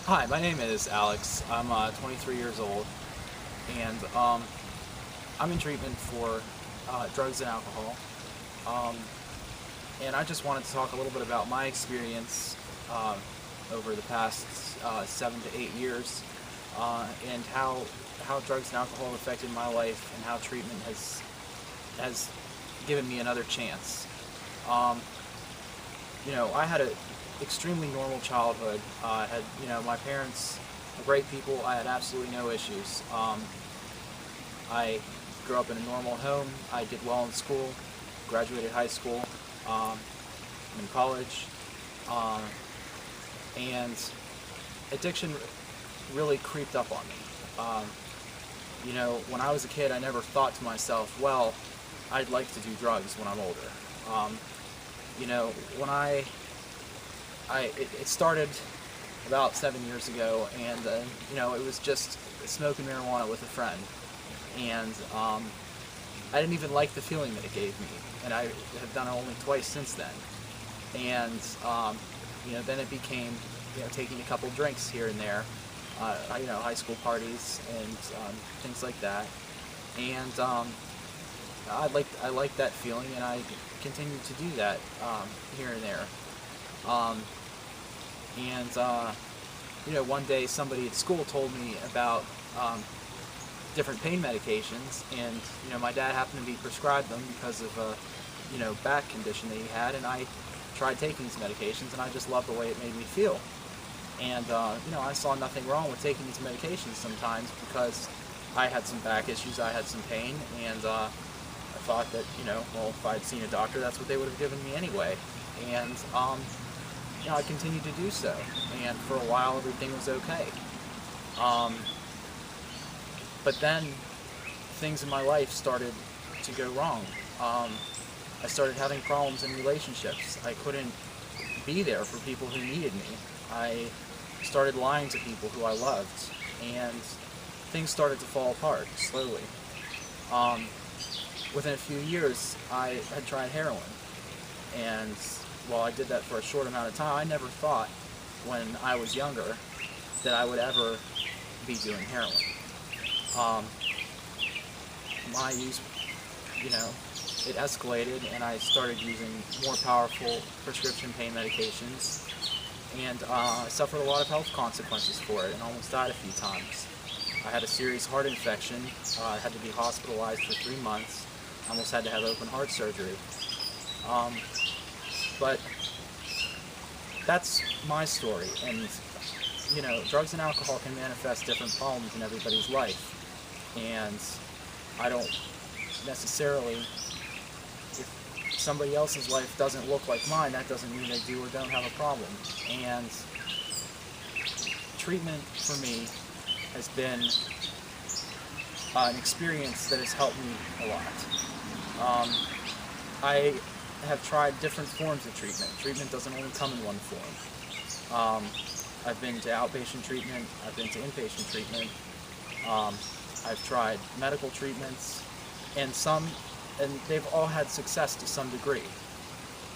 Hi, my name is Alex. I'm 23 years old, and I'm in treatment for drugs and alcohol. Um, and I just wanted to talk a little bit about my experience over the past 7 to 8 years, and how drugs and alcohol have affected my life, and how treatment has given me another chance. Um, I had a extremely normal childhood. I had, my parents were great people. I had absolutely no issues. I grew up in a normal home. I did well in school, graduated high school, I'm in college, um, and addiction really creeped up on me. When I was a kid, I never thought to myself, well, I'd like to do drugs when I'm older. Um, when it started about 7 years ago, and it was just smoking marijuana with a friend, and I didn't even like the feeling that it gave me, and I have done it only twice since then. And then it became taking a couple drinks here and there, high school parties and things like that, and I liked that feeling, and I continued to do that here and there. Um, and one day somebody at school told me about different pain medications, and my dad happened to be prescribed them because of a back condition that he had, and I tried taking these medications, and I just loved the way it made me feel. And I saw nothing wrong with taking these medications sometimes because I had some back issues, I had some pain, and I thought that well, if I'd seen a doctor, that's what they would have given me anyway. And I continued to do so, and for a while everything was okay. Um, but then things in my life started to go wrong. I started having problems in relationships. I couldn't be there for people who needed me. I started lying to people who I loved, and things started to fall apart slowly. Um, Within a few years, I had tried heroin, and while I did that for a short amount of time, I never thought when I was younger that I would ever be doing heroin. Um, my use, you know, it escalated, and I started using more powerful prescription pain medications, and I suffered a lot of health consequences for it and almost died a few times. I had a serious heart infection. I had to be hospitalized for 3 months. I almost had to have open heart surgery. Um, but that's my story, and drugs and alcohol can manifest different problems in everybody's life, and I don't necessarily, if somebody else's life doesn't look like mine, that doesn't mean they do or don't have a problem. And treatment for me has been an experience that has helped me a lot. I have tried different forms of treatment. Treatment doesn't only come in one form. I've been to outpatient treatment, I've been to inpatient treatment, I've tried medical treatments, and they've all had success to some degree.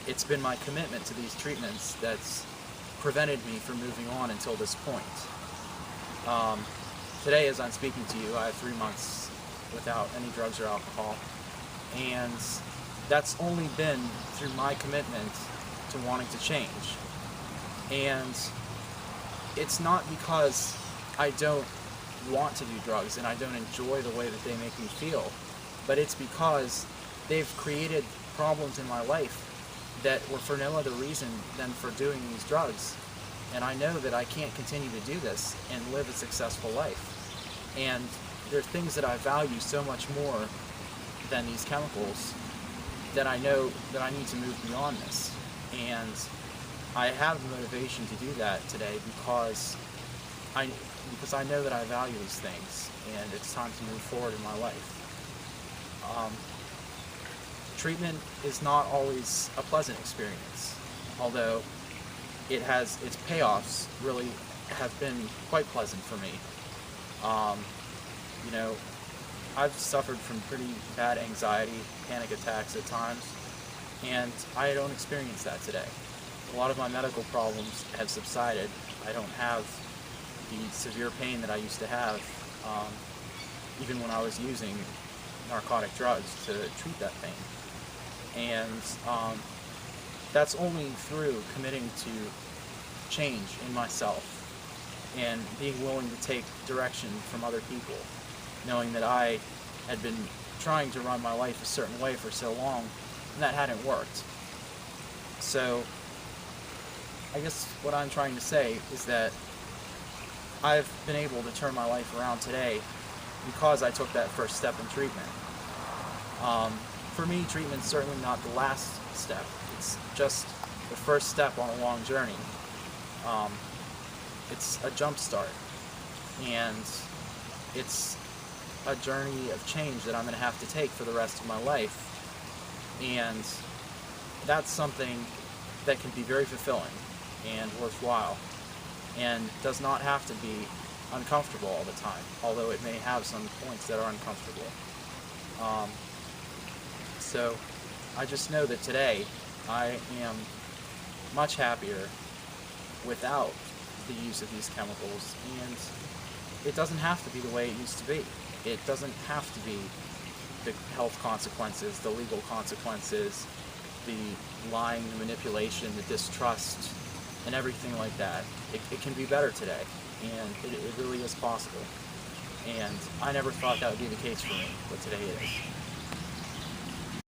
It's been my commitment to these treatments that's prevented me from moving on until this point. Um, Today, as I'm speaking to you, I have 3 months without any drugs or alcohol, and that's only been through my commitment to wanting to change. And it's not because I don't want to do drugs and I don't enjoy the way that they make me feel, but it's because they've created problems in my life that were for no other reason than for doing these drugs. And I know that I can't continue to do this and live a successful life. And there are things that I value so much more than these chemicals that I know that I need to move beyond this. And I have the motivation to do that today because I know that I value these things, and it's time to move forward in my life. Um, Treatment is not always a pleasant experience, although its payoffs really have been quite pleasant for me. Um, you know, I've suffered from pretty bad anxiety, panic attacks at times, and I don't experience that today. A lot of my medical problems have subsided. I don't have the severe pain that I used to have, even when I was using narcotic drugs to treat that pain. And that's only through committing to change in myself and being willing to take direction from other people, knowing that I had been trying to run my life a certain way for so long and that hadn't worked. So I guess what I'm trying to say is that I've been able to turn my life around today because I took that first step in treatment. For me, treatment's certainly not the last step. It's just the first step on a long journey. It's a jump start, and it's a journey of change that I'm going to have to take for the rest of my life. And that's something that can be very fulfilling and worthwhile, and does not have to be uncomfortable all the time, although it may have some points that are uncomfortable. So I just know that today I am much happier without the use of these chemicals, and it doesn't have to be the way it used to be. It doesn't have to be the health consequences, the legal consequences, the lying, the manipulation, the distrust, and everything like that. It can be better today, and it really is possible. And I never thought that would be the case for me, but today it is.